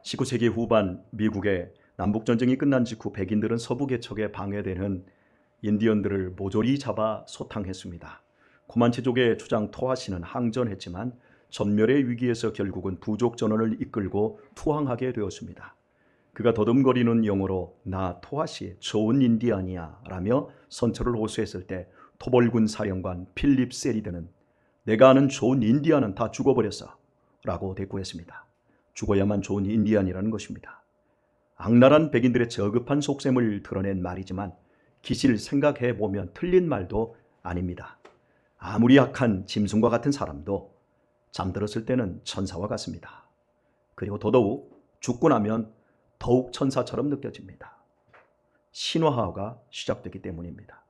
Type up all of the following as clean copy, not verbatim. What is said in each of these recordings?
19세기 후반 미국의 남북전쟁이 끝난 직후 백인들은 서부 개척에 방해되는 인디언들을 모조리 잡아 소탕했습니다. 코만체족의 주장 토하시는 항전했지만 전멸의 위기에서 결국은 부족 전원을 이끌고 투항하게 되었습니다. 그가 더듬거리는 영어로 나 토하시 좋은 인디언이야 라며 선처를 호소했을 때 토벌군 사령관 필립 세리드는 내가 아는 좋은 인디언은 다 죽어버렸어 라고 대꾸했습니다. 죽어야만 좋은 인디언이라는 것입니다. 악랄한 백인들의 저급한 속셈을 드러낸 말이지만 기실 생각해보면 틀린 말도 아닙니다. 아무리 약한 짐승과 같은 사람도 잠들었을 때는 천사와 같습니다. 그리고 더더욱 죽고 나면 더욱 천사처럼 느껴집니다. 신화화가 시작되기 때문입니다.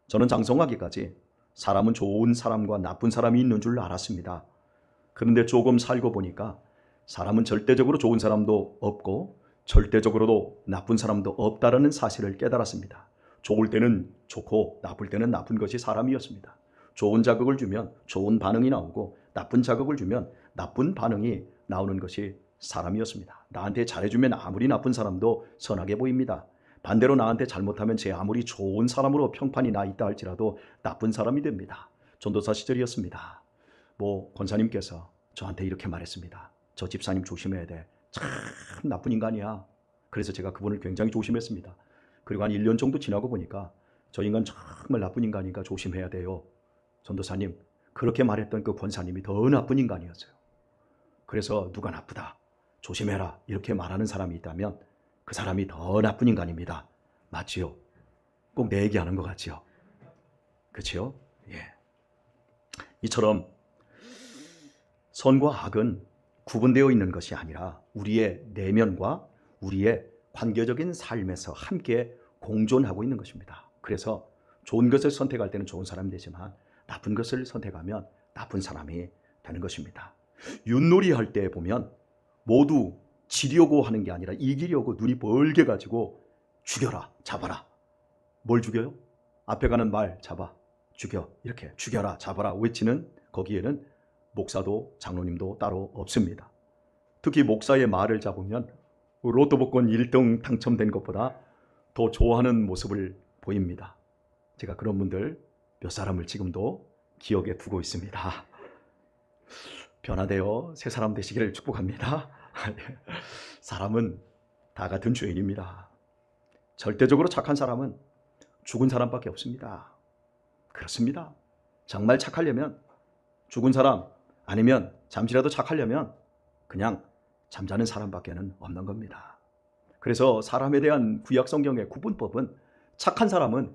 저는 장성하기까지 사람은 좋은 사람과 나쁜 사람이 있는 줄 알았습니다. 그런데 조금 살고 보니까 사람은 절대적으로 좋은 사람도 없고 절대적으로도 나쁜 사람도 없다라는 사실을 깨달았습니다. 좋을 때는 좋고 나쁠 때는 나쁜 것이 사람이었습니다. 좋은 자극을 주면 좋은 반응이 나오고 나쁜 자극을 주면 나쁜 반응이 나오는 것이 사람이었습니다. 나한테 잘해주면 아무리 나쁜 사람도 선하게 보입니다. 반대로 나한테 잘못하면 제 아무리 좋은 사람으로 평판이 나 있다 할지라도 나쁜 사람이 됩니다. 전도사 시절이었습니다. 권사님께서 저한테 이렇게 말했습니다. 저 집사님 조심해야 돼. 참 나쁜 인간이야. 그래서 제가 그분을 굉장히 조심했습니다. 그리고 한 1년 정도 지나고 보니까 저 인간 정말 나쁜 인간이니까 조심해야 돼요. 전도사님, 그렇게 말했던 그 권사님이 더 나쁜 인간이었어요. 그래서 누가 나쁘다, 조심해라 이렇게 말하는 사람이 있다면 그 사람이 더 나쁜 인간입니다. 맞지요? 꼭 내 얘기하는 것 같지요? 그렇지요? 예. 이처럼 선과 악은 구분되어 있는 것이 아니라 우리의 내면과 우리의 관계적인 삶에서 함께 공존하고 있는 것입니다. 그래서 좋은 것을 선택할 때는 좋은 사람이 되지만 나쁜 것을 선택하면 나쁜 사람이 되는 것입니다. 윷놀이 할 때 보면 모두 지려고 하는 게 아니라 이기려고 눈이 벌게 가지고 죽여라, 잡아라. 뭘 죽여요? 앞에 가는 말 잡아, 죽여, 이렇게 죽여라, 잡아라 외치는 거기에는 목사도 장로님도 따로 없습니다. 특히 목사의 말을 잡으면 로또 복권 1등 당첨된 것보다 더 좋아하는 모습을 보입니다. 제가 그런 분들 몇 사람을 지금도 기억에 두고 있습니다. 변화되어 새 사람 되시기를 축복합니다. 사람은 다 같은 죄인입니다. 절대적으로 착한 사람은 죽은 사람밖에 없습니다. 그렇습니다. 정말 착하려면 죽은 사람 아니면 잠시라도 착하려면 그냥 잠자는 사람밖에는 없는 겁니다. 그래서 사람에 대한 구약 성경의 구분법은 착한 사람과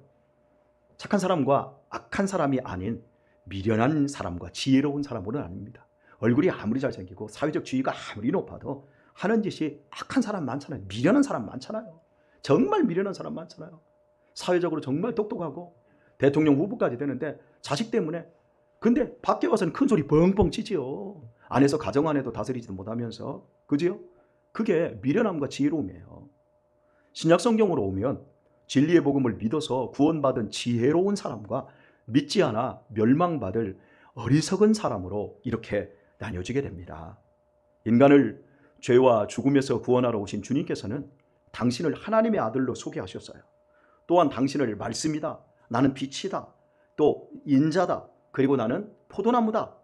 악한 사람이 아닌 미련한 사람과 지혜로운 사람으로는 아닙니다. 얼굴이 아무리 잘생기고 사회적 지위가 아무리 높아도 하는 짓이 악한 사람 많잖아요. 미련한 사람 많잖아요. 정말 미련한 사람 많잖아요. 사회적으로 정말 똑똑하고 대통령 후보까지 되는데 자식 때문에, 근데 밖에 와서는 큰 소리 뻥뻥 치지요. 안에서 가정 안에도 다스리지도 못하면서. 그지요? 그게 미련함과 지혜로움이에요. 신약 성경으로 오면 진리의 복음을 믿어서 구원받은 지혜로운 사람과 믿지 않아 멸망받을 어리석은 사람으로 이렇게 나뉘어지게 됩니다. 인간을 죄와 죽음에서 구원하러 오신 주님께서는 당신을 하나님의 아들로 소개하셨어요. 또한 당신을 말씀이다, 나는 빛이다, 또 인자다, 그리고 나는 포도나무다,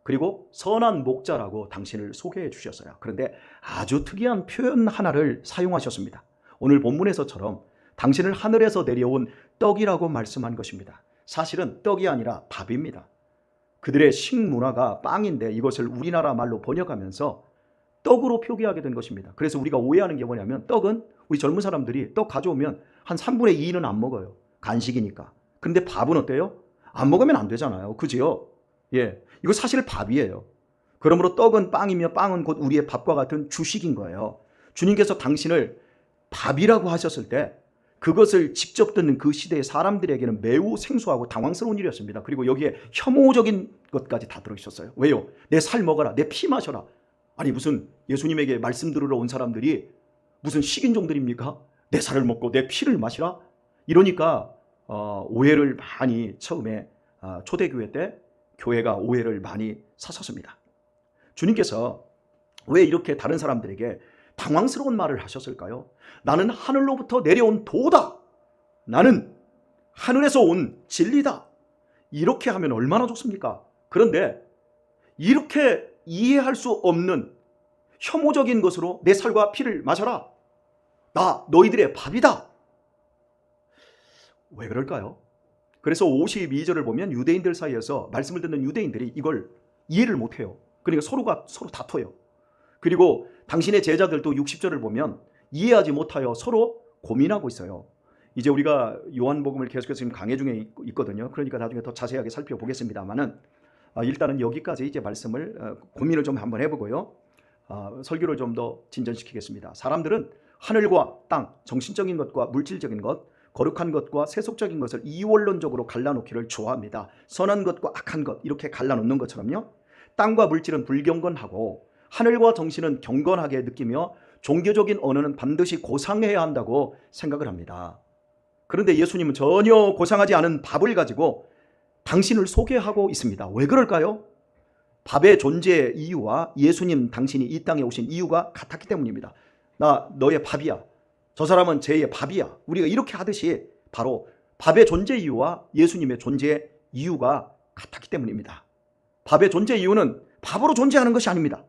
그리고 선한 목자라고 당신을 소개해 주셨어요. 그런데 아주 특이한 표현 하나를 사용하셨습니다. 오늘 본문에서처럼 당신을 하늘에서 내려온 떡이라고 말씀한 것입니다. 사실은 떡이 아니라 밥입니다. 그들의 식문화가 빵인데 이것을 우리나라 말로 번역하면서 떡으로 표기하게 된 것입니다. 그래서 우리가 오해하는 게 뭐냐면 떡은 우리 젊은 사람들이 떡 가져오면 한 3분의 2는 안 먹어요. 간식이니까. 그런데 밥은 어때요? 안 먹으면 안 되잖아요. 그지요? 예, 이거 사실 밥이에요. 그러므로 떡은 빵이며 빵은 곧 우리의 밥과 같은 주식인 거예요. 주님께서 당신을 밥이라고 하셨을 때 그것을 직접 듣는 그 시대의 사람들에게는 매우 생소하고 당황스러운 일이었습니다. 그리고 여기에 혐오적인 것까지 다 들어있었어요. 왜요? 내 살 먹어라, 내 피 마셔라. 아니 무슨 예수님에게 말씀 들으러 온 사람들이 무슨 식인종들입니까? 내 살을 먹고 내 피를 마시라? 이러니까 오해를 많이 처음에 초대교회 때 교회가 오해를 많이 샀었습니다. 주님께서 왜 이렇게 다른 사람들에게 당황스러운 말을 하셨을까요? 나는 하늘로부터 내려온 도다. 나는 하늘에서 온 진리다. 이렇게 하면 얼마나 좋습니까? 그런데 이렇게 이해할 수 없는 혐오적인 것으로 내 살과 피를 마셔라. 나 너희들의 밥이다. 왜 그럴까요? 그래서 52절을 보면 유대인들 사이에서 말씀을 듣는 유대인들이 이걸 이해를 못해요. 그러니까 서로 다퉈요. 그리고 당신의 제자들도 60절을 보면 이해하지 못하여 서로 고민하고 있어요. 이제 우리가 요한복음을 계속해서 지금 강해 중에 있거든요. 그러니까 나중에 더 자세하게 살펴보겠습니다만은 일단은 여기까지 이제 말씀을 고민을 좀 한번 해보고요. 설교를 좀 더 진전시키겠습니다. 사람들은 하늘과 땅, 정신적인 것과 물질적인 것, 거룩한 것과 세속적인 것을 이원론적으로 갈라놓기를 좋아합니다. 선한 것과 악한 것 이렇게 갈라놓는 것처럼요. 땅과 물질은 불경건하고 하늘과 정신은 경건하게 느끼며 종교적인 언어는 반드시 고상해야 한다고 생각을 합니다. 그런데 예수님은 전혀 고상하지 않은 밥을 가지고 당신을 소개하고 있습니다. 왜 그럴까요? 밥의 존재 이유와 예수님 당신이 이 땅에 오신 이유가 같았기 때문입니다. 나 너의 밥이야. 저 사람은 쟤의 밥이야. 우리가 이렇게 하듯이 바로 밥의 존재 이유와 예수님의 존재 이유가 같았기 때문입니다. 밥의 존재 이유는 밥으로 존재하는 것이 아닙니다.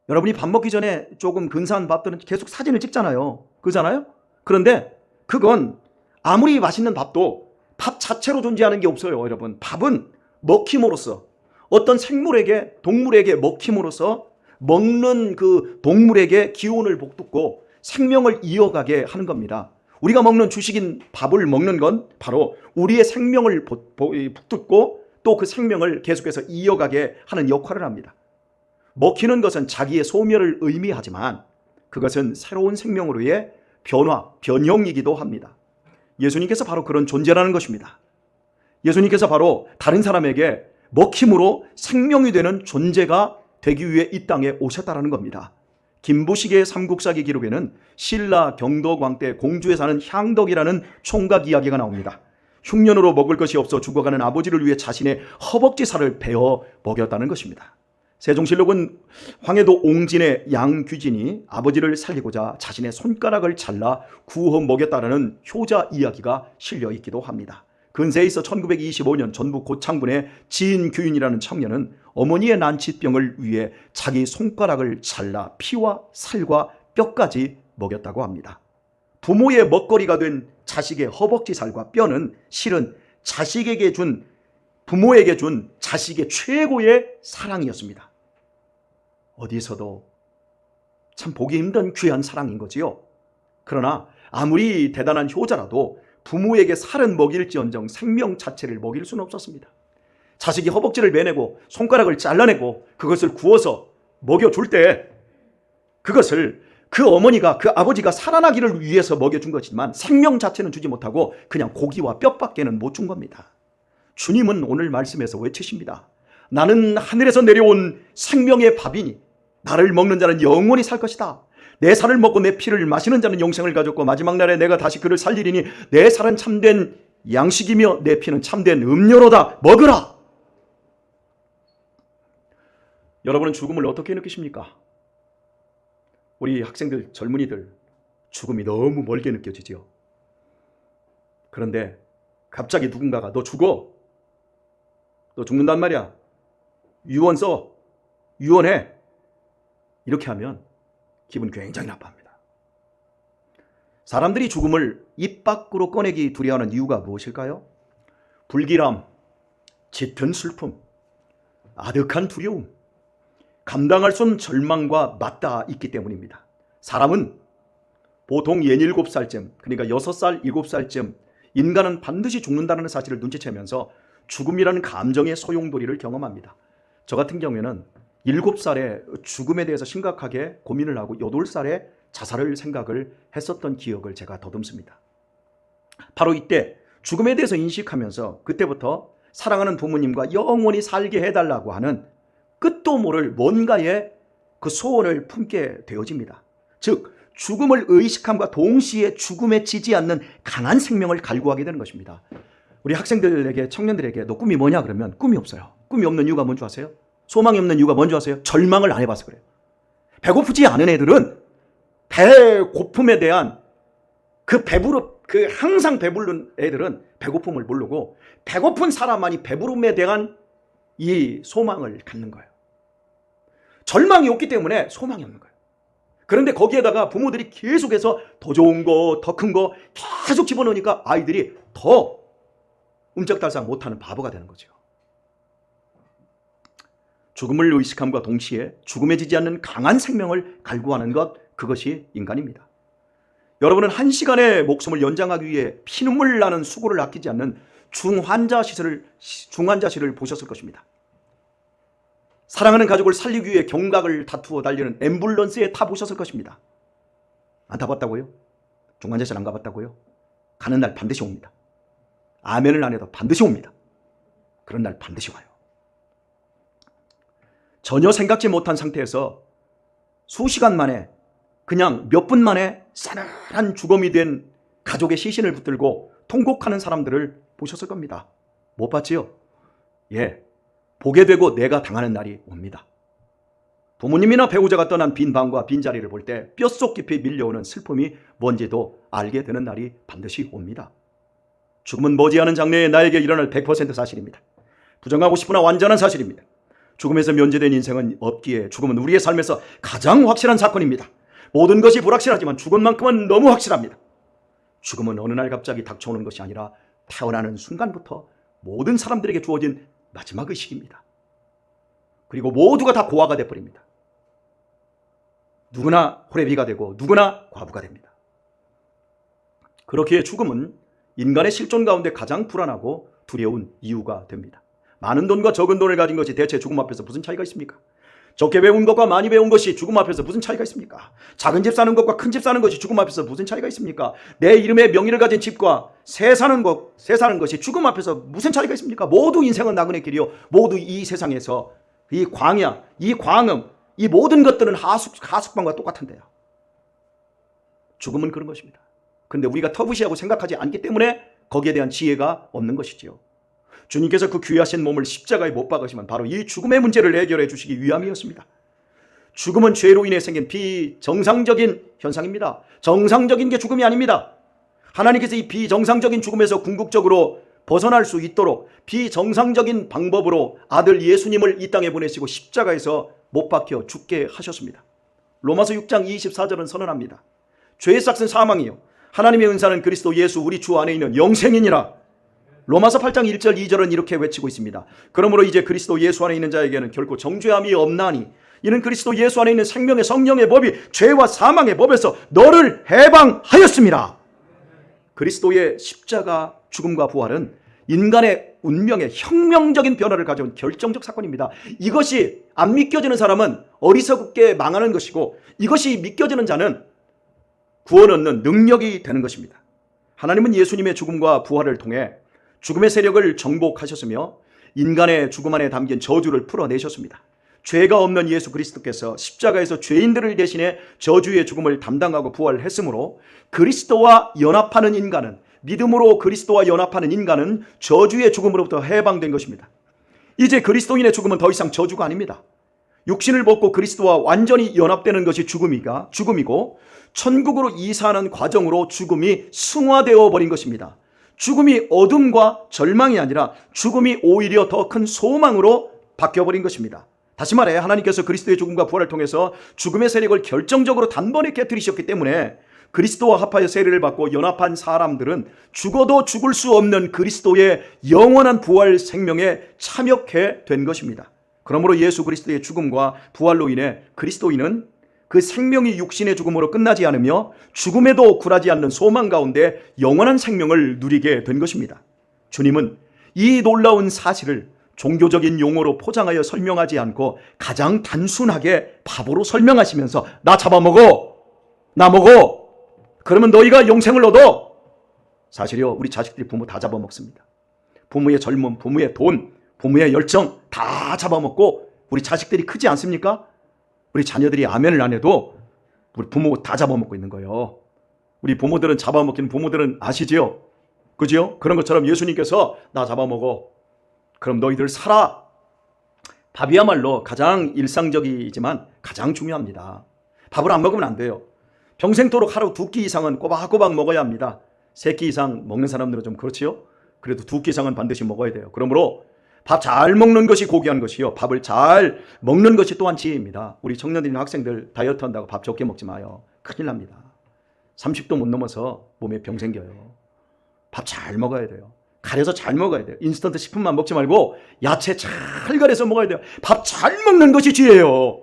여러분이 밥 먹기 전에 조금 근사한 밥들은 계속 사진을 찍잖아요. 그러잖아요? 그런데 그건 아무리 맛있는 밥도 밥 자체로 존재하는 게 없어요. 여러분, 밥은 먹힘으로써 어떤 생물에게, 동물에게 먹힘으로써 먹는 그 동물에게 기운을 북돋고 생명을 이어가게 하는 겁니다. 우리가 먹는 주식인 밥을 먹는 건 바로 우리의 생명을 북돋고 또 그 생명을 계속해서 이어가게 하는 역할을 합니다. 먹히는 것은 자기의 소멸을 의미하지만 그것은 새로운 생명으로의 변형이기도 합니다. 예수님께서 바로 그런 존재라는 것입니다. 예수님께서 바로 다른 사람에게 먹힘으로 생명이 되는 존재가 되기 위해 이 땅에 오셨다는 겁니다. 김부식의 삼국사기 기록에는 신라 경도광 때 공주에 사는 향덕이라는 총각 이야기가 나옵니다. 흉년으로 먹을 것이 없어 죽어가는 아버지를 위해 자신의 허벅지살을 베어 먹였다는 것입니다. 세종실록은 황해도 옹진의 양귀진이 아버지를 살리고자 자신의 손가락을 잘라 구워 먹였다는 효자 이야기가 실려 있기도 합니다. 근세에 있어 1925년 전북 고창군의 진규인이라는 청년은 어머니의 난치병을 위해 자기 손가락을 잘라 피와 살과 뼈까지 먹였다고 합니다. 부모의 먹거리가 된 자식의 허벅지 살과 뼈는 실은 부모에게 준 자식의 최고의 사랑이었습니다. 어디서도 참 보기 힘든 귀한 사랑인 거지요. 그러나 아무리 대단한 효자라도 부모에게 살은 먹일지언정 생명 자체를 먹일 수는 없었습니다. 자식이 허벅지를 매내고 손가락을 잘라내고 그것을 구워서 먹여줄 때 그것을 그 어머니가, 그 아버지가 살아나기를 위해서 먹여준 것이지만 생명 자체는 주지 못하고 그냥 고기와 뼈밖에는 못 준 겁니다. 주님은 오늘 말씀에서 외치십니다. 나는 하늘에서 내려온 생명의 밥이니 나를 먹는 자는 영원히 살 것이다. 내 살을 먹고 내 피를 마시는 자는 영생을 가졌고 마지막 날에 내가 다시 그를 살리리니 내 살은 참된 양식이며 내 피는 참된 음료로다. 먹으라. 여러분은 죽음을 어떻게 느끼십니까? 우리 학생들, 젊은이들 죽음이 너무 멀게 느껴지죠. 그런데 갑자기 누군가가 너 죽어. 너 죽는단 말이야. 유언 써. 유언해. 이렇게 하면 기분 굉장히 나빠합니다. 사람들이 죽음을 입 밖으로 꺼내기 두려워하는 이유가 무엇일까요? 불길함, 짙은 슬픔, 아득한 두려움, 감당할 수 없는 절망과 맞닿아 있기 때문입니다. 사람은 보통 17살쯤, 그러니까 6살, 7살쯤 인간은 반드시 죽는다는 사실을 눈치채면서 죽음이라는 감정의 소용돌이를 경험합니다. 저 같은 경우에는 7살에 죽음에 대해서 심각하게 고민을 하고 8살에 자살을 생각을 했었던 기억을 제가 더듬습니다. 바로 이때 죽음에 대해서 인식하면서 그때부터 사랑하는 부모님과 영원히 살게 해달라고 하는 끝도 모를 뭔가의 그 소원을 품게 되어집니다. 즉 죽음을 의식함과 동시에 죽음에 지지 않는 강한 생명을 갈구하게 되는 것입니다. 우리 학생들에게, 청년들에게 너 꿈이 뭐냐 그러면 꿈이 없어요. 꿈이 없는 이유가 뭔지 아세요? 소망이 없는 이유가 뭔지 아세요? 절망을 안 해봐서 그래요. 배고프지 않은 애들은 배고픔에 대한 항상 배부른 애들은 배고픔을 모르고, 배고픈 사람만이 배부름에 대한 이 소망을 갖는 거예요. 절망이 없기 때문에 소망이 없는 거예요. 그런데 거기에다가 부모들이 계속해서 더 좋은 거, 더 큰 거 계속 집어넣으니까 아이들이 더 움쩍달싹 못하는 바보가 되는 거죠. 죽음을 의식함과 동시에 죽음에 지지 않는 강한 생명을 갈구하는 것, 그것이 인간입니다. 여러분은 1시간의 목숨을 연장하기 위해 피눈물 나는 수고를 아끼지 않는 중환자실을 보셨을 것입니다. 사랑하는 가족을 살리기 위해 경각을 다투어 달리는 앰뷸런스에 타보셨을 것입니다. 안 타봤다고요? 중환자실 안 가봤다고요? 가는 날 반드시 옵니다. 아멘을 안 해도 반드시 옵니다. 그런 날 반드시 와요. 전혀 생각지 못한 상태에서 수시간 만에, 그냥 몇 분 만에 싸늘한 주검이 된 가족의 시신을 붙들고 통곡하는 사람들을 보셨을 겁니다. 못 봤지요? 예, 보게 되고 내가 당하는 날이 옵니다. 부모님이나 배우자가 떠난 빈 방과 빈자리를 볼 때 뼛속 깊이 밀려오는 슬픔이 뭔지도 알게 되는 날이 반드시 옵니다. 죽음은 머지않은 장래에 나에게 일어날 100% 사실입니다. 부정하고 싶으나 완전한 사실입니다. 죽음에서 면제된 인생은 없기에 죽음은 우리의 삶에서 가장 확실한 사건입니다. 모든 것이 불확실하지만 죽음만큼은 너무 확실합니다. 죽음은 어느 날 갑자기 닥쳐오는 것이 아니라 태어나는 순간부터 모든 사람들에게 주어진 마지막 의식입니다. 그리고 모두가 다 고아가 되어버립니다. 누구나 호레비가 되고 누구나 과부가 됩니다. 그렇기에 죽음은 인간의 실존 가운데 가장 불안하고 두려운 이유가 됩니다. 많은 돈과 적은 돈을 가진 것이 대체 죽음 앞에서 무슨 차이가 있습니까? 적게 배운 것과 많이 배운 것이 죽음 앞에서 무슨 차이가 있습니까? 작은 집 사는 것과 큰 집 사는 것이 죽음 앞에서 무슨 차이가 있습니까? 내 이름의 명의를 가진 집과 새 사는 것이 죽음 앞에서 무슨 차이가 있습니까? 모두 인생은 나그네 길이요, 모두 이 세상에서 이 광야, 이 광음, 이 모든 것들은 하숙방과 똑같은데요. 죽음은 그런 것입니다. 그런데 우리가 터부시하고 생각하지 않기 때문에 거기에 대한 지혜가 없는 것이지요. 주님께서 그 귀하신 몸을 십자가에 못 박으시면 바로 이 죽음의 문제를 해결해 주시기 위함이었습니다. 죽음은 죄로 인해 생긴 비정상적인 현상입니다. 정상적인 게 죽음이 아닙니다. 하나님께서 이 비정상적인 죽음에서 궁극적으로 벗어날 수 있도록 비정상적인 방법으로 아들 예수님을 이 땅에 보내시고 십자가에서 못 박혀 죽게 하셨습니다. 로마서 6장 24절은 선언합니다. 죄의 삭은 사망이요, 하나님의 은사는 그리스도 예수 우리 주 안에 있는 영생이니라. 로마서 8장 1절 2절은 이렇게 외치고 있습니다. 그러므로 이제 그리스도 예수 안에 있는 자에게는 결코 정죄함이 없나니 이는 그리스도 예수 안에 있는 생명의 성령의 법이 죄와 사망의 법에서 너를 해방하였습니다. 그리스도의 십자가 죽음과 부활은 인간의 운명의 혁명적인 변화를 가져온 결정적 사건입니다. 이것이 안 믿겨지는 사람은 어리석게 망하는 것이고, 이것이 믿겨지는 자는 구원 얻는 능력이 되는 것입니다. 하나님은 예수님의 죽음과 부활을 통해 죽음의 세력을 정복하셨으며 인간의 죽음 안에 담긴 저주를 풀어내셨습니다. 죄가 없는 예수 그리스도께서 십자가에서 죄인들을 대신해 저주의 죽음을 담당하고 부활했으므로 그리스도와 연합하는 인간은, 믿음으로 그리스도와 연합하는 인간은 저주의 죽음으로부터 해방된 것입니다. 이제 그리스도인의 죽음은 더 이상 저주가 아닙니다. 육신을 벗고 그리스도와 완전히 연합되는 것이 죽음이고 천국으로 이사하는 과정으로 죽음이 승화되어 버린 것입니다. 죽음이 어둠과 절망이 아니라 죽음이 오히려 더 큰 소망으로 바뀌어버린 것입니다. 다시 말해 하나님께서 그리스도의 죽음과 부활을 통해서 죽음의 세력을 결정적으로 단번에 깨뜨리셨기 때문에 그리스도와 합하여 세례를 받고 연합한 사람들은 죽어도 죽을 수 없는 그리스도의 영원한 부활 생명에 참여하게 된 것입니다. 그러므로 예수 그리스도의 죽음과 부활로 인해 그리스도인은 그 생명이 육신의 죽음으로 끝나지 않으며 죽음에도 굴하지 않는 소망 가운데 영원한 생명을 누리게 된 것입니다. 주님은 이 놀라운 사실을 종교적인 용어로 포장하여 설명하지 않고 가장 단순하게 바보로 설명하시면서 나 잡아먹어, 나 먹어, 그러면 너희가 영생을 얻어. 사실이요, 우리 자식들이 부모 다 잡아먹습니다. 부모의 젊음, 부모의 돈, 부모의 열정 다 잡아먹고 우리 자식들이 크지 않습니까? 우리 자녀들이 아멘을 안 해도 우리 부모 다 잡아먹고 있는 거예요. 우리 부모들은 잡아먹긴 부모들은 아시지요? 그죠? 그런 것처럼 예수님께서 나 잡아먹어, 그럼 너희들 살아. 밥이야말로 가장 일상적이지만 가장 중요합니다. 밥을 안 먹으면 안 돼요. 평생토록 하루 2끼 이상은 꼬박꼬박 먹어야 합니다. 3끼 이상 먹는 사람들은 좀 그렇지요. 그래도 2끼 이상은 반드시 먹어야 돼요. 그러므로 밥 잘 먹는 것이 고귀한 것이요, 밥을 잘 먹는 것이 또한 지혜입니다. 우리 청년들이나 학생들 다이어트 한다고 밥 적게 먹지 마요. 큰일 납니다. 30도 못 넘어서 몸에 병 생겨요. 밥 잘 먹어야 돼요. 가려서 잘 먹어야 돼요. 인스턴트 식품만 먹지 말고 야채 잘 가려서 먹어야 돼요. 밥 잘 먹는 것이 지혜예요.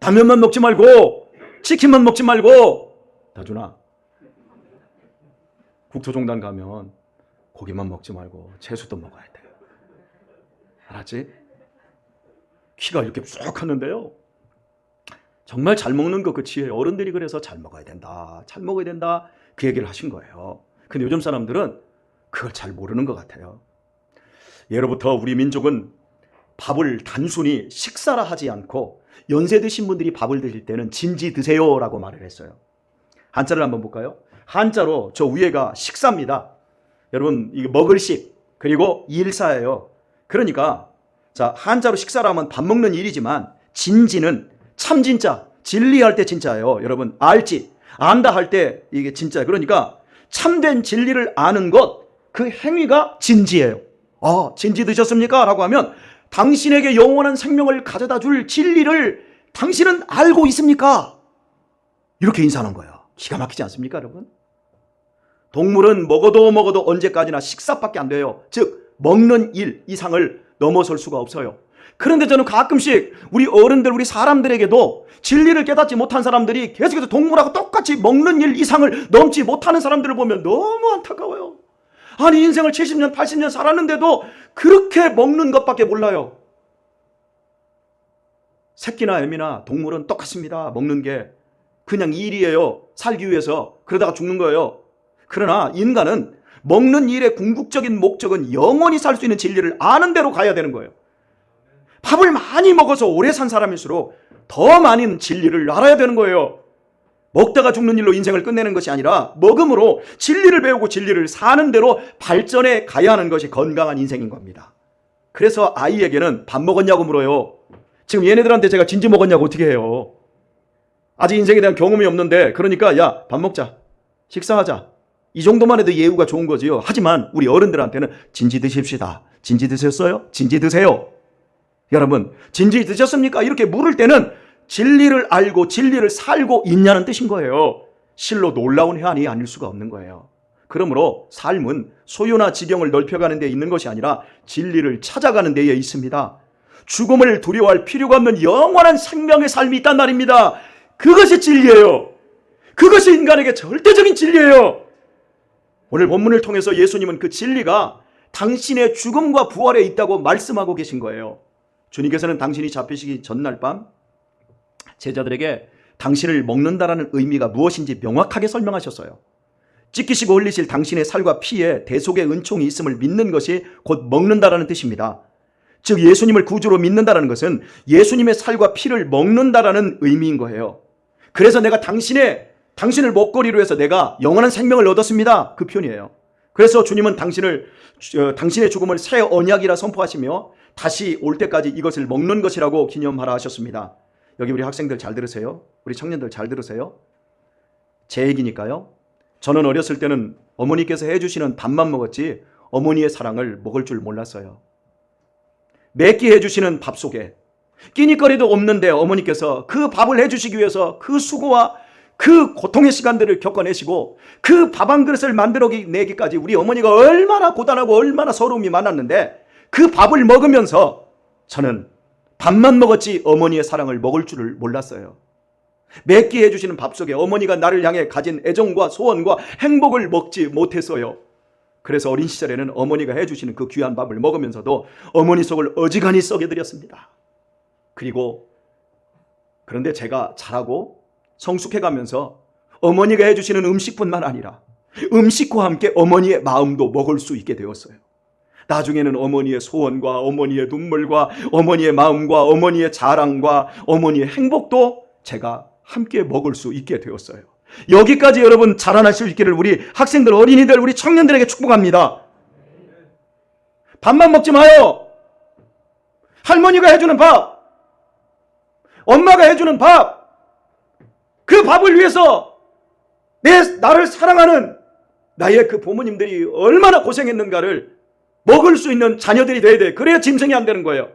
라면만 먹지 말고, 치킨만 먹지 말고. 다준아, 국토종단 가면 고기만 먹지 말고 채소도 먹어야 돼요. 알았지? 키가 이렇게 쭉 컸는데요, 정말 잘 먹는 거 그 지혜예요. 어른들이 그래서 잘 먹어야 된다, 잘 먹어야 된다, 그 얘기를 하신 거예요. 근데 요즘 사람들은 그걸 잘 모르는 것 같아요. 예로부터 우리 민족은 밥을 단순히 식사라 하지 않고 연세 드신 분들이 밥을 드실 때는 진지 드세요라고 말을 했어요. 한자를 한번 볼까요? 한자로 저 위에가 식사입니다. 여러분, 이게 먹을 식, 그리고 일사예요. 그러니까 자, 한자로 식사라면 밥 먹는 일이지만 진지는 참 진짜, 진리할 때 진짜예요. 여러분, 알지, 안다 할 때 이게 진짜. 그러니까 참된 진리를 아는 것, 그 행위가 진지예요. 진지 드셨습니까? 라고 하면 당신에게 영원한 생명을 가져다 줄 진리를 당신은 알고 있습니까? 이렇게 인사하는 거예요. 기가 막히지 않습니까, 여러분? 동물은 먹어도 언제까지나 식사밖에 안 돼요. 즉 먹는 일 이상을 넘어설 수가 없어요. 그런데 저는 가끔씩 우리 어른들, 우리 사람들에게도 진리를 깨닫지 못한 사람들이 계속해서 동물하고 똑같이 먹는 일 이상을 넘지 못하는 사람들을 보면 너무 안타까워요. 아니, 인생을 70년, 80년 살았는데도 그렇게 먹는 것밖에 몰라요. 새끼나 애미나 동물은 똑같습니다. 먹는 게 그냥 일이에요. 살기 위해서. 그러다가 죽는 거예요. 그러나 인간은 먹는 일의 궁극적인 목적은 영원히 살 수 있는 진리를 아는 대로 가야 되는 거예요. 밥을 많이 먹어서 오래 산 사람일수록 더 많은 진리를 알아야 되는 거예요. 먹다가 죽는 일로 인생을 끝내는 것이 아니라 먹음으로 진리를 배우고 진리를 사는 대로 발전해 가야 하는 것이 건강한 인생인 겁니다. 그래서 아이에게는 밥 먹었냐고 물어요. 지금 얘네들한테 제가 진지 먹었냐고 어떻게 해요? 아직 인생에 대한 경험이 없는데, 그러니까 야, 밥 먹자, 식사하자, 이 정도만 해도 예우가 좋은 거지요. 하지만 우리 어른들한테는 진지 드십시다. 진지 드셨어요? 진지 드세요. 여러분, 진지 드셨습니까? 이렇게 물을 때는 진리를 알고 진리를 살고 있냐는 뜻인 거예요. 실로 놀라운 해안이 아닐 수가 없는 거예요. 그러므로 삶은 소유나 지경을 넓혀가는 데 있는 것이 아니라 진리를 찾아가는 데에 있습니다. 죽음을 두려워할 필요가 없는 영원한 생명의 삶이 있단 말입니다. 그것이 진리예요. 그것이 인간에게 절대적인 진리예요. 오늘 본문을 통해서 예수님은 그 진리가 당신의 죽음과 부활에 있다고 말씀하고 계신 거예요. 주님께서는 당신이 잡히시기 전날 밤 제자들에게 당신을 먹는다라는 의미가 무엇인지 명확하게 설명하셨어요. 찢기시고 흘리실 당신의 살과 피에 대속의 은총이 있음을 믿는 것이 곧 먹는다라는 뜻입니다. 즉 예수님을 구주로 믿는다라는 것은 예수님의 살과 피를 먹는다라는 의미인 거예요. 그래서 내가 당신을 먹거리로 해서 내가 영원한 생명을 얻었습니다. 그 표현이에요. 그래서 주님은 당신의 죽음을 새 언약이라 선포하시며 다시 올 때까지 이것을 먹는 것이라고 기념하라 하셨습니다. 여기 우리 학생들 잘 들으세요. 우리 청년들 잘 들으세요. 제 얘기니까요. 저는 어렸을 때는 어머니께서 해주시는 밥만 먹었지 어머니의 사랑을 먹을 줄 몰랐어요. 매끼 해주시는 밥 속에 끼니거리도 없는데 어머니께서 그 밥을 해주시기 위해서 그 수고와 그 고통의 시간들을 겪어내시고 그 밥 한 그릇을 만들어내기까지 우리 어머니가 얼마나 고단하고 얼마나 서러움이 많았는데 그 밥을 먹으면서 저는 밥만 먹었지 어머니의 사랑을 먹을 줄을 몰랐어요. 매끼 해주시는 밥 속에 어머니가 나를 향해 가진 애정과 소원과 행복을 먹지 못했어요. 그래서 어린 시절에는 어머니가 해주시는 그 귀한 밥을 먹으면서도 어머니 속을 어지간히 썩여드렸습니다. 그런데 제가 자라고 성숙해가면서 어머니가 해주시는 음식뿐만 아니라 음식과 함께 어머니의 마음도 먹을 수 있게 되었어요. 나중에는 어머니의 소원과 어머니의 눈물과 어머니의 마음과 어머니의 자랑과 어머니의 행복도 제가 함께 먹을 수 있게 되었어요. 여기까지 여러분 자라날 수 있기를 우리 학생들, 어린이들, 우리 청년들에게 축복합니다. 밥만 먹지 마요. 할머니가 해주는 밥, 엄마가 해주는 밥, 그 밥을 위해서 나를 사랑하는 나의 그 부모님들이 얼마나 고생했는가를 먹을 수 있는 자녀들이 돼야 돼. 그래야 짐승이 안 되는 거예요.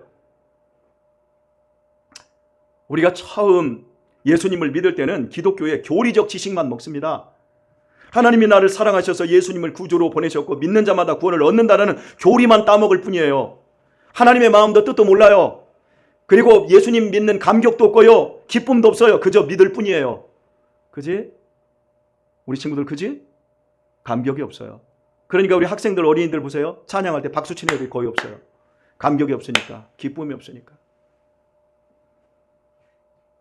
우리가 처음 예수님을 믿을 때는 기독교의 교리적 지식만 먹습니다. 하나님이 나를 사랑하셔서 예수님을 구주로 보내셨고 믿는 자마다 구원을 얻는다는 교리만 따먹을 뿐이에요. 하나님의 마음도 뜻도 몰라요. 그리고 예수님 믿는 감격도 없고요. 기쁨도 없어요. 그저 믿을 뿐이에요. 그지? 우리 친구들 그지? 감격이 없어요. 그러니까 우리 학생들 어린이들 보세요. 찬양할 때 박수 치는 애들이 거의 없어요. 감격이 없으니까, 기쁨이 없으니까.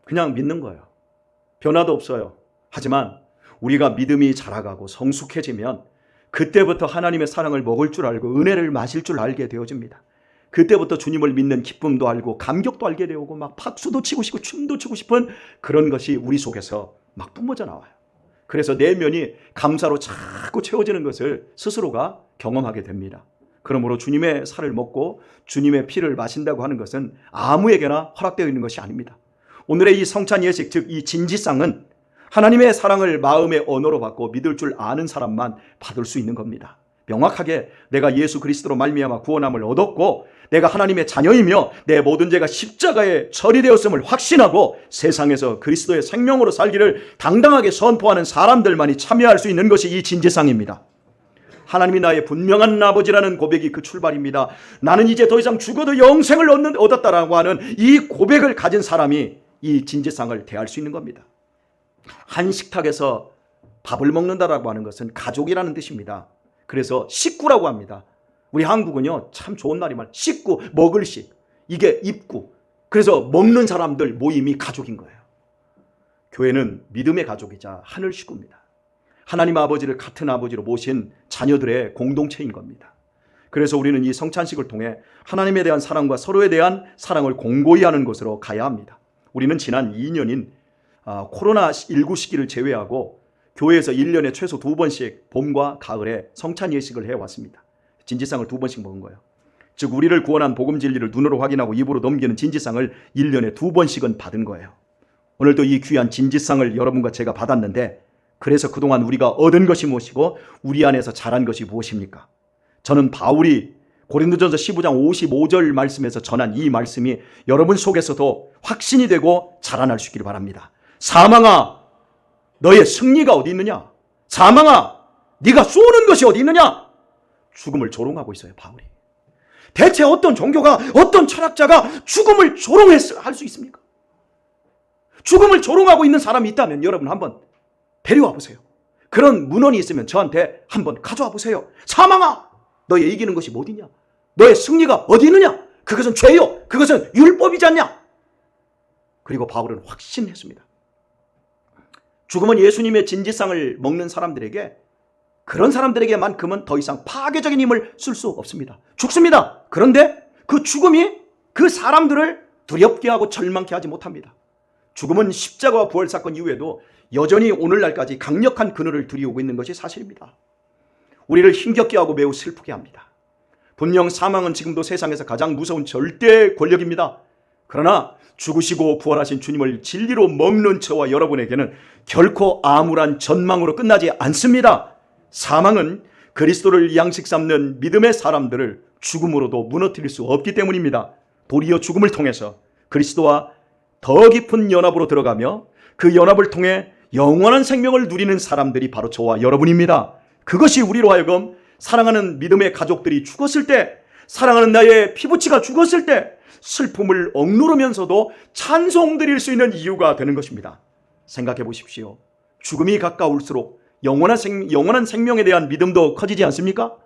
그냥 믿는 거예요. 변화도 없어요. 하지만 우리가 믿음이 자라가고 성숙해지면 그때부터 하나님의 사랑을 먹을 줄 알고 은혜를 마실 줄 알게 되어집니다. 그때부터 주님을 믿는 기쁨도 알고 감격도 알게 되고 막 박수도 치고 싶고 춤도 추고 싶은 그런 것이 우리 속에서 막 뿜어져 나와요. 그래서 내면이 감사로 자꾸 채워지는 것을 스스로가 경험하게 됩니다. 그러므로 주님의 살을 먹고 주님의 피를 마신다고 하는 것은 아무에게나 허락되어 있는 것이 아닙니다. 오늘의 이 성찬 예식, 즉 이 진지상은 하나님의 사랑을 마음의 언어로 받고 믿을 줄 아는 사람만 받을 수 있는 겁니다. 명확하게 내가 예수 그리스도로 말미암아 구원함을 얻었고 내가 하나님의 자녀이며 내 모든 죄가 십자가에 처리되었음을 확신하고 세상에서 그리스도의 생명으로 살기를 당당하게 선포하는 사람들만이 참여할 수 있는 것이 이 진제상입니다. 하나님이 나의 분명한 아버지라는 고백이 그 출발입니다. 나는 이제 더 이상 죽어도 영생을 얻었다라고 하는 이 고백을 가진 사람이 이 진제상을 대할 수 있는 겁니다. 한 식탁에서 밥을 먹는다라고 하는 것은 가족이라는 뜻입니다. 그래서 식구라고 합니다. 우리 한국은요 참 좋은 말이 식구, 먹을 식, 이게 입구. 그래서 먹는 사람들 모임이 가족인 거예요. 교회는 믿음의 가족이자 하늘 식구입니다. 하나님 아버지를 같은 아버지로 모신 자녀들의 공동체인 겁니다. 그래서 우리는 이 성찬식을 통해 하나님에 대한 사랑과 서로에 대한 사랑을 공고히 하는 곳으로 가야 합니다. 우리는 지난 2년인 코로나19 시기를 제외하고 교회에서 1년에 최소 2번씩 봄과 가을에 성찬 예식을 해왔습니다. 진지상을 2번씩 먹은 거예요. 즉 우리를 구원한 복음 진리를 눈으로 확인하고 입으로 넘기는 진지상을 1년에 2번씩은 받은 거예요. 오늘도 이 귀한 진지상을 여러분과 제가 받았는데 그래서 그동안 우리가 얻은 것이 무엇이고 우리 안에서 자란 것이 무엇입니까? 저는 바울이 고린도전서 15장 55절 말씀에서 전한 이 말씀이 여러분 속에서도 확신이 되고 자라날 수 있기를 바랍니다. 사망아 너의 승리가 어디 있느냐? 사망아 네가 쏘는 것이 어디 있느냐? 죽음을 조롱하고 있어요 바울이. 대체 어떤 종교가 어떤 철학자가 죽음을 조롱할 수 있습니까? 죽음을 조롱하고 있는 사람이 있다면 여러분 한번 데려와 보세요. 그런 문헌이 있으면 저한테 한번 가져와 보세요. 사망아 너의 이기는 것이 어디냐? 너의 승리가 어디 있느냐? 그것은 죄요. 그것은 율법이지 않냐? 그리고 바울은 확신했습니다. 죽음은 예수님의 진지상을 먹는 사람들에게 그런 사람들에게만큼은 더 이상 파괴적인 힘을 쓸 수 없습니다. 죽습니다. 그런데 그 죽음이 그 사람들을 두렵게 하고 절망케 하지 못합니다. 죽음은 십자가와 부활 사건 이후에도 여전히 오늘날까지 강력한 그늘을 들이오고 있는 것이 사실입니다. 우리를 힘겹게 하고 매우 슬프게 합니다. 분명 사망은 지금도 세상에서 가장 무서운 절대 권력입니다. 그러나 죽으시고 부활하신 주님을 진리로 먹는 저와 여러분에게는 결코 암울한 전망으로 끝나지 않습니다. 사망은 그리스도를 양식 삼는 믿음의 사람들을 죽음으로도 무너뜨릴 수 없기 때문입니다. 도리어 죽음을 통해서 그리스도와 더 깊은 연합으로 들어가며 그 연합을 통해 영원한 생명을 누리는 사람들이 바로 저와 여러분입니다. 그것이 우리로 하여금 사랑하는 믿음의 가족들이 죽었을 때, 사랑하는 나의 피부치가 죽었을 때 슬픔을 억누르면서도 찬송 드릴 수 있는 이유가 되는 것입니다. 생각해 보십시오. 죽음이 가까울수록 영원한 생명에 대한 믿음도 커지지 않습니까?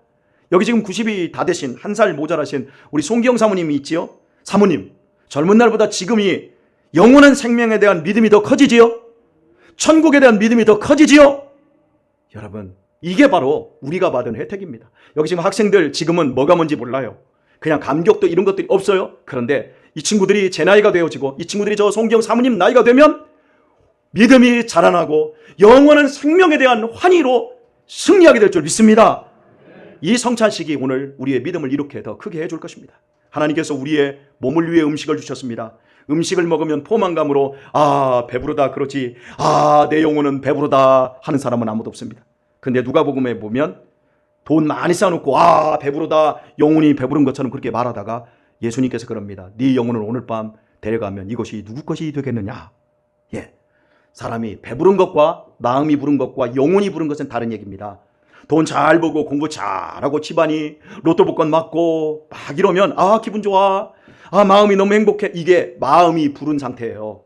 여기 지금 90이 다 되신 1살 모자라신 우리 송기영 사모님이 있지요. 사모님, 젊은 날보다 지금이 영원한 생명에 대한 믿음이 더 커지지요? 천국에 대한 믿음이 더 커지지요? 여러분, 이게 바로 우리가 받은 혜택입니다. 여기 지금 학생들 지금은 뭐가 뭔지 몰라요. 그냥 감격도 이런 것들이 없어요. 그런데 이 친구들이 제 나이가 되어지고 이 친구들이 저 송기영 사모님 나이가 되면 믿음이 자라나고 영원한 생명에 대한 환희로 승리하게 될 줄 믿습니다. 이 성찬식이 오늘 우리의 믿음을 이렇게 더 크게 해줄 것입니다. 하나님께서 우리의 몸을 위해 음식을 주셨습니다. 음식을 먹으면 포만감으로 배부르다 그러지, 내 영혼은 배부르다 하는 사람은 아무도 없습니다. 근데 누가복음에 보면 돈 많이 쌓아놓고 배부르다, 영혼이 배부른 것처럼 그렇게 말하다가 예수님께서 그럽니다. 네 영혼을 오늘 밤 데려가면 이것이 누구 것이 되겠느냐. 사람이 배부른 것과 마음이 부른 것과 영혼이 부른 것은 다른 얘기입니다. 돈 잘 벌고 공부 잘하고 집안이 로또 복권 맞고 막 이러면 기분 좋아, 마음이 너무 행복해. 이게 마음이 부른 상태예요.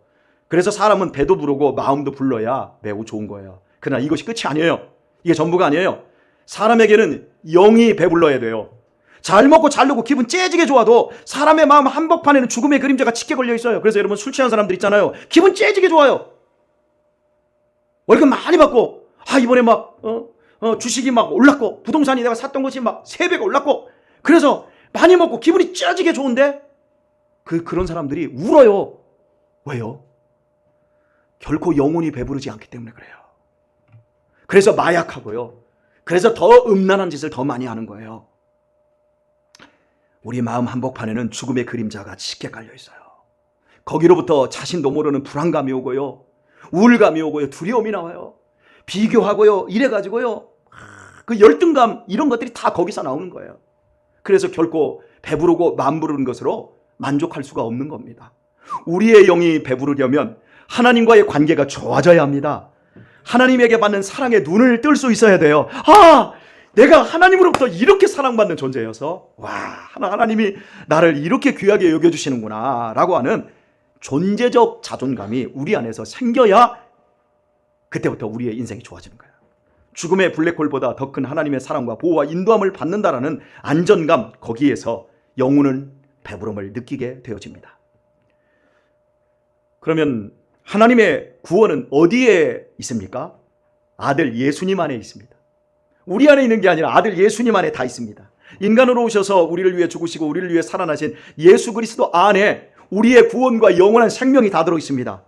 그래서 사람은 배도 부르고 마음도 불러야 매우 좋은 거예요. 그러나 이것이 끝이 아니에요. 이게 전부가 아니에요. 사람에게는 영이 배불러야 돼요. 잘 먹고 잘 놀고 기분 째지게 좋아도 사람의 마음 한복판에는 죽음의 그림자가 짙게 걸려 있어요. 그래서 여러분 술 취한 사람들 있잖아요. 기분 째지게 좋아요. 월급 많이 받고 이번에 막 주식이 막 올랐고 부동산이 내가 샀던 것이 막 3배가 올랐고 그래서 많이 먹고 기분이 째지게 좋은데 그런 사람들이 울어요. 왜요? 결코 영혼이 배부르지 않기 때문에 그래요. 그래서 마약하고요. 그래서 더 음란한 짓을 더 많이 하는 거예요. 우리 마음 한복판에는 죽음의 그림자가 짙게 깔려 있어요. 거기로부터 자신도 모르는 불안감이 오고요. 우울감이 오고요. 두려움이 나와요. 비교하고요. 이래가지고요. 그 열등감 이런 것들이 다 거기서 나오는 거예요. 그래서 결코 배부르고 마음 부르는 것으로 만족할 수가 없는 겁니다. 우리의 영이 배부르려면 하나님과의 관계가 좋아져야 합니다. 하나님에게 받는 사랑에 눈을 뜰 수 있어야 돼요. 내가 하나님으로부터 이렇게 사랑받는 존재여서 하나님이 나를 이렇게 귀하게 여겨주시는구나 라고 하는 존재적 자존감이 우리 안에서 생겨야 그때부터 우리의 인생이 좋아지는 거예요. 죽음의 블랙홀보다 더 큰 하나님의 사랑과 보호와 인도함을 받는다라는 안전감, 거기에서 영혼은 배부름을 느끼게 되어집니다. 그러면 하나님의 구원은 어디에 있습니까? 아들 예수님 안에 있습니다. 우리 안에 있는 게 아니라 아들 예수님 안에 다 있습니다. 인간으로 오셔서 우리를 위해 죽으시고 우리를 위해 살아나신 예수 그리스도 안에 우리의 구원과 영원한 생명이 다 들어 있습니다.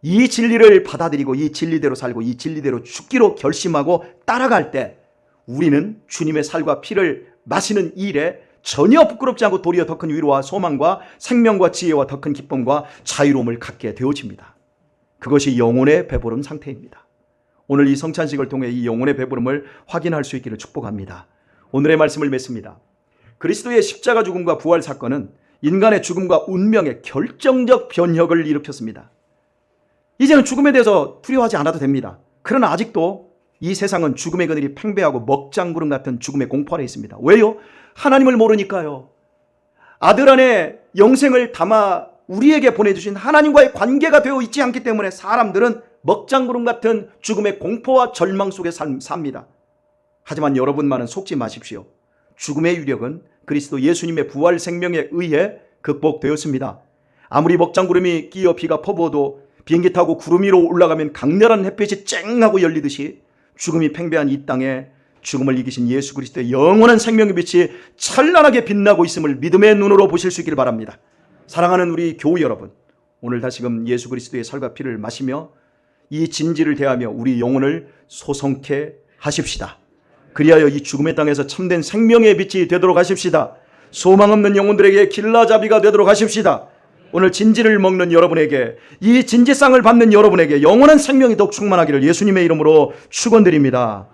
이 진리를 받아들이고 이 진리대로 살고 이 진리대로 죽기로 결심하고 따라갈 때 우리는 주님의 살과 피를 마시는 이 일에 전혀 부끄럽지 않고 도리어 더 큰 위로와 소망과 생명과 지혜와 더 큰 기쁨과 자유로움을 갖게 되어집니다. 그것이 영혼의 배부른 상태입니다. 오늘 이 성찬식을 통해 이 영혼의 배부름을 확인할 수 있기를 축복합니다. 오늘의 말씀을 맺습니다. 그리스도의 십자가 죽음과 부활 사건은 인간의 죽음과 운명의 결정적 변혁을 일으켰습니다. 이제는 죽음에 대해서 두려워하지 않아도 됩니다. 그러나 아직도 이 세상은 죽음의 그늘이 팽배하고 먹장구름 같은 죽음의 공포 아래 있습니다. 왜요? 하나님을 모르니까요. 아들 안에 영생을 담아 우리에게 보내주신 하나님과의 관계가 되어 있지 않기 때문에 사람들은 먹장구름 같은 죽음의 공포와 절망 속에 삽니다. 하지만 여러분만은 속지 마십시오. 죽음의 유력은 그리스도 예수님의 부활 생명에 의해 극복되었습니다. 아무리 먹장구름이 끼어 비가 퍼부어도 비행기 타고 구름 위로 올라가면 강렬한 햇빛이 쨍하고 열리듯이 죽음이 팽배한 이 땅에 죽음을 이기신 예수 그리스도의 영원한 생명의 빛이 찬란하게 빛나고 있음을 믿음의 눈으로 보실 수 있기를 바랍니다. 사랑하는 우리 교우 여러분, 오늘 다시금 예수 그리스도의 살과 피를 마시며 이 진지를 대하며 우리 영혼을 소성케 하십시다. 그리하여 이 죽음의 땅에서 참된 생명의 빛이 되도록 하십시다. 소망 없는 영혼들에게 길라잡이가 되도록 하십시다. 오늘 진지를 먹는 여러분에게, 이 진지상을 받는 여러분에게 영원한 생명이 더욱 충만하기를 예수님의 이름으로 축원드립니다.